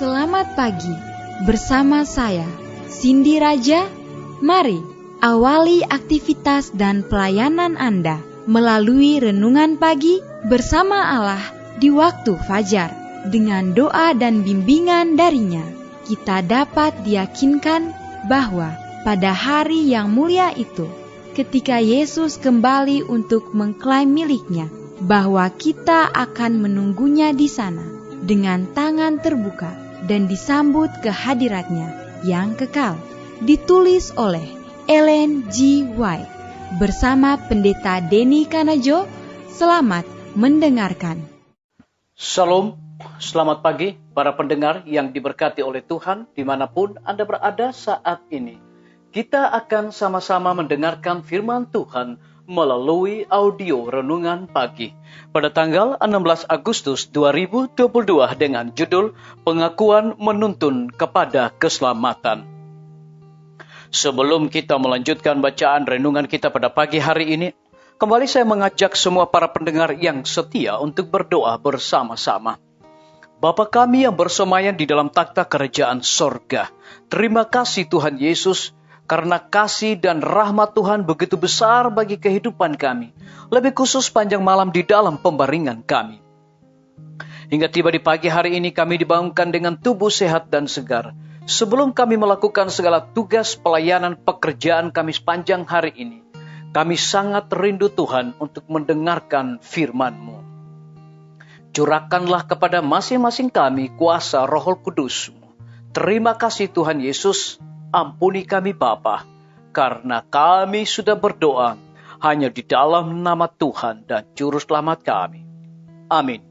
Selamat pagi, bersama saya, Cindy Raja. Mari awali aktivitas dan pelayanan Anda melalui renungan pagi bersama Allah di waktu fajar. Dengan doa dan bimbingan darinya, kita dapat diyakinkan bahwa pada hari yang mulia itu, ketika Yesus kembali untuk mengklaim miliknya, bahwa kita akan menunggunya di sana dengan tangan terbuka dan disambut ke hadiratnya yang kekal. Ditulis oleh Ellen G. White bersama Pendeta Denny Kanajo. Selamat mendengarkan. Shalom, selamat pagi para pendengar yang diberkati oleh Tuhan dimanapun Anda berada saat ini. Kita akan sama-sama mendengarkan firman Tuhan melalui audio renungan pagi pada tanggal 16 Agustus 2022 dengan judul Pengakuan Menuntun kepada Keselamatan. Sebelum kita melanjutkan bacaan renungan kita pada pagi hari ini, kembali saya mengajak semua para pendengar yang setia untuk berdoa bersama-sama. Bapa kami yang bersemayam di dalam takhta kerajaan sorga, terima kasih Tuhan Yesus, karena kasih dan rahmat Tuhan begitu besar bagi kehidupan kami, lebih khusus panjang malam di dalam pembaringan kami. Hingga tiba di pagi hari ini kami dibangunkan dengan tubuh sehat dan segar. Sebelum kami melakukan segala tugas pelayanan pekerjaan kami sepanjang hari ini, kami sangat rindu Tuhan untuk mendengarkan firman-Mu. Curahkanlah kepada masing-masing kami kuasa Roh Kudus-Mu. Terima kasih Tuhan Yesus. Ampuni kami Bapa, karena kami sudah berdoa hanya di dalam nama Tuhan dan Juru Selamat kami. Amin.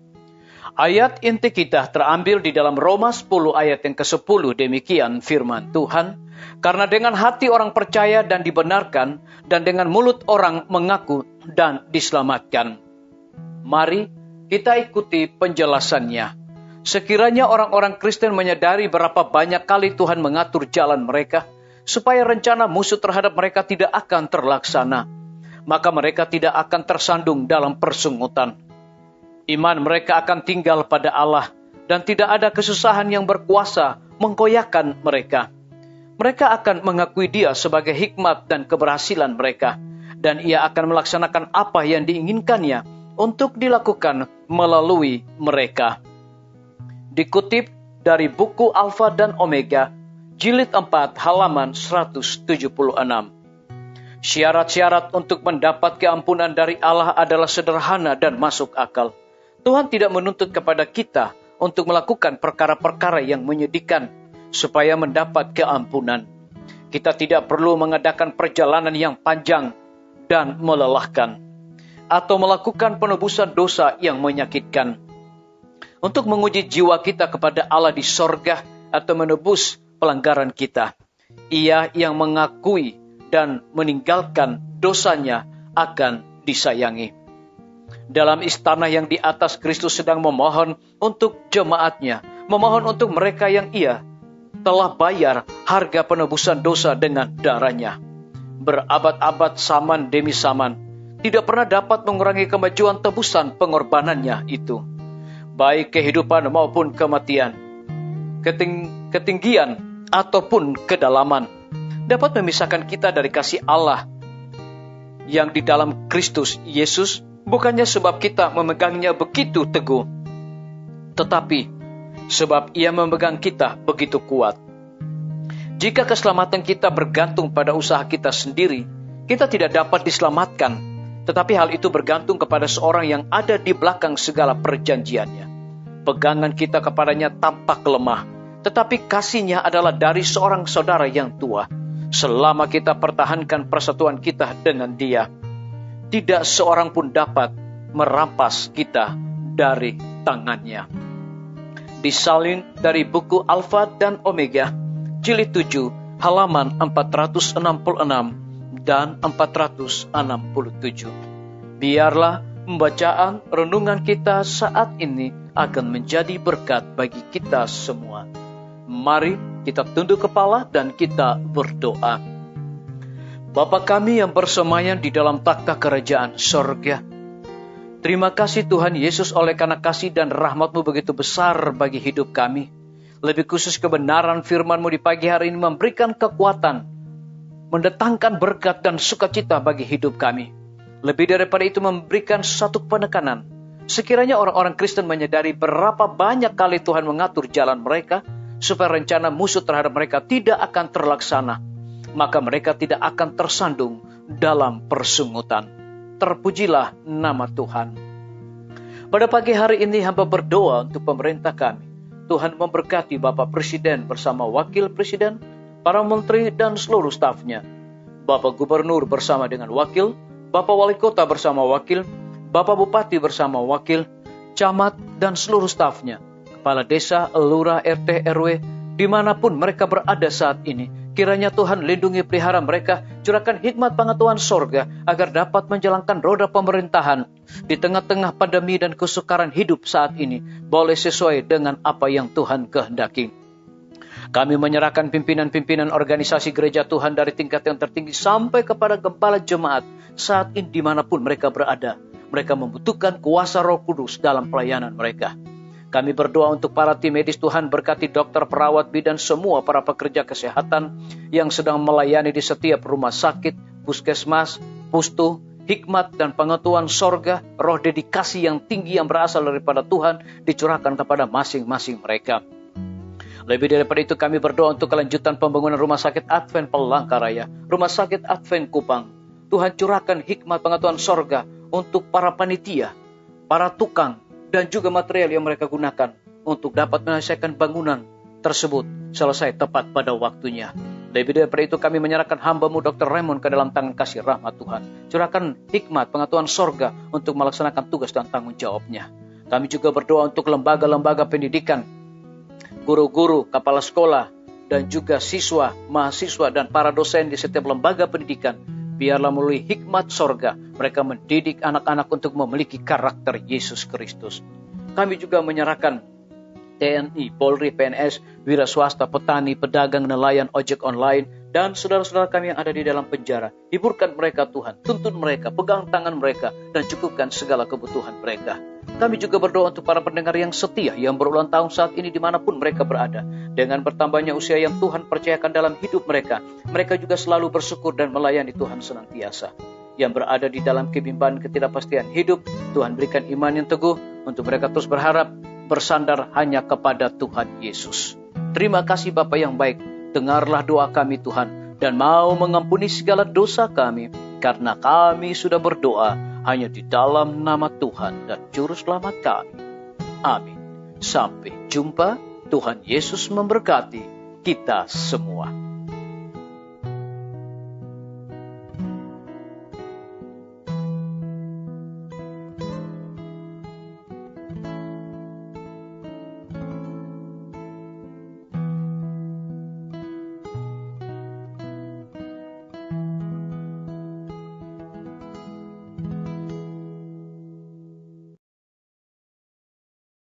Ayat inti kita terambil di dalam Roma 10 ayat yang ke-10. Demikian firman Tuhan. Karena dengan hati orang percaya dan dibenarkan, dan dengan mulut orang mengaku dan diselamatkan. Mari kita ikuti penjelasannya. Sekiranya orang-orang Kristen menyadari berapa banyak kali Tuhan mengatur jalan mereka, supaya rencana musuh terhadap mereka tidak akan terlaksana, maka mereka tidak akan tersandung dalam persungutan. Iman mereka akan tinggal pada Allah, dan tidak ada kesusahan yang berkuasa menggoyahkan mereka. Mereka akan mengakui Dia sebagai hikmat dan keberhasilan mereka, dan Ia akan melaksanakan apa yang diinginkannya untuk dilakukan melalui mereka. Dikutip dari buku Alfa dan Omega, jilid 4 halaman 176. Syarat-syarat untuk mendapat keampunan dari Allah adalah sederhana dan masuk akal. Tuhan tidak menuntut kepada kita untuk melakukan perkara-perkara yang menyedihkan supaya mendapat keampunan. Kita tidak perlu mengadakan perjalanan yang panjang dan melelahkan, atau melakukan penebusan dosa yang menyakitkan. Untuk menguji jiwa kita kepada Allah di sorga atau menebus pelanggaran kita. Ia yang mengakui dan meninggalkan dosanya akan disayangi. Dalam istana yang di atas, Kristus sedang memohon untuk jemaatnya, memohon untuk mereka yang Ia telah bayar harga penebusan dosa dengan darahnya. Berabad-abad zaman demi zaman, tidak pernah dapat mengurangi kemajuan tebusan pengorbanannya itu. Baik kehidupan maupun kematian, ketinggian ataupun kedalaman, dapat memisahkan kita dari kasih Allah yang di dalam Kristus Yesus, bukannya sebab kita memegangnya begitu teguh, tetapi sebab Ia memegang kita begitu kuat. Jika keselamatan kita bergantung pada usaha kita sendiri, kita tidak dapat diselamatkan. Tetapi hal itu bergantung kepada seorang yang ada di belakang segala perjanjiannya. Pegangan kita kepadanya tampak lemah, tetapi kasihnya adalah dari seorang saudara yang tua. Selama kita pertahankan persatuan kita dengan Dia, tidak seorang pun dapat merampas kita dari tangannya. Disalin dari buku Alfa dan Omega, jilid 7, halaman 466 dan 467. Biarlah pembacaan renungan kita saat ini akan menjadi berkat bagi kita semua. Mari kita tunduk kepala dan kita berdoa. Bapa kami yang bersemayam di dalam takhta kerajaan sorga, terima kasih Tuhan Yesus oleh karena kasih dan rahmat-Mu begitu besar bagi hidup kami. Lebih khusus kebenaran firman-Mu di pagi hari ini memberikan kekuatan, mendatangkan berkat dan sukacita bagi hidup kami. Lebih daripada itu memberikan satu penekanan. Sekiranya orang-orang Kristen menyadari berapa banyak kali Tuhan mengatur jalan mereka, supaya rencana musuh terhadap mereka tidak akan terlaksana, maka mereka tidak akan tersandung dalam persungutan. Terpujilah nama Tuhan. Pada pagi hari ini hamba berdoa untuk pemerintah kami. Tuhan memberkati Bapak Presiden bersama Wakil Presiden, para menteri dan seluruh stafnya. Bapak Gubernur bersama dengan wakil, Bapak Wali Kota bersama wakil, Bapak Bupati bersama wakil, camat dan seluruh stafnya, kepala desa, lurah, RT, RW, dimanapun mereka berada saat ini. Kiranya Tuhan lindungi pelihara mereka, curahkan hikmat pengetahuan sorga, agar dapat menjalankan roda pemerintahan di tengah-tengah pandemi dan kesukaran hidup saat ini, boleh sesuai dengan apa yang Tuhan kehendaki. Kami menyerahkan pimpinan-pimpinan organisasi gereja Tuhan dari tingkat yang tertinggi sampai kepada gembala jemaat saat ini dimanapun mereka berada. Mereka membutuhkan kuasa Roh Kudus dalam pelayanan mereka. Kami berdoa untuk para tim medis. Tuhan berkati dokter, perawat, bidan, semua para pekerja kesehatan yang sedang melayani di setiap rumah sakit, puskesmas, pustu, hikmat dan pengetahuan sorga, roh dedikasi yang tinggi yang berasal daripada Tuhan dicurahkan kepada masing-masing mereka. Lebih daripada itu kami berdoa untuk kelanjutan pembangunan Rumah Sakit Advent Palangkaraya, Rumah Sakit Advent Kupang. Tuhan curahkan hikmat pengetahuan sorga untuk para panitia, para tukang, dan juga material yang mereka gunakan untuk dapat menyelesaikan bangunan tersebut selesai tepat pada waktunya. Lebih daripada itu kami menyerahkan hamba-Mu Dr. Raymond ke dalam tangan kasih rahmat Tuhan. Curahkan hikmat pengetahuan sorga untuk melaksanakan tugas dan tanggung jawabnya. Kami juga berdoa untuk lembaga-lembaga pendidikan, guru-guru, kepala sekolah, dan juga siswa, mahasiswa, dan para dosen di setiap lembaga pendidikan. Biarlah melalui hikmat sorga, mereka mendidik anak-anak untuk memiliki karakter Yesus Kristus. Kami juga menyerahkan TNI, Polri, PNS, wira swasta, petani, pedagang, nelayan, ojek online, dan saudara-saudara kami yang ada di dalam penjara. Hiburkan mereka Tuhan, tuntun mereka, pegang tangan mereka, dan cukupkan segala kebutuhan mereka. Kami juga berdoa untuk para pendengar yang setia, yang berulang tahun saat ini dimanapun mereka berada. Dengan bertambahnya usia yang Tuhan percayakan dalam hidup mereka, mereka juga selalu bersyukur dan melayani Tuhan senantiasa. Yang berada di dalam kebimbangan ketidakpastian hidup, Tuhan berikan iman yang teguh untuk mereka terus berharap, bersandar hanya kepada Tuhan Yesus. Terima kasih Bapa yang baik, dengarlah doa kami Tuhan, dan mau mengampuni segala dosa kami, karena kami sudah berdoa hanya di dalam nama Tuhan dan Juru Selamat kami. Amin. Sampai jumpa. Tuhan Yesus memberkati kita semua.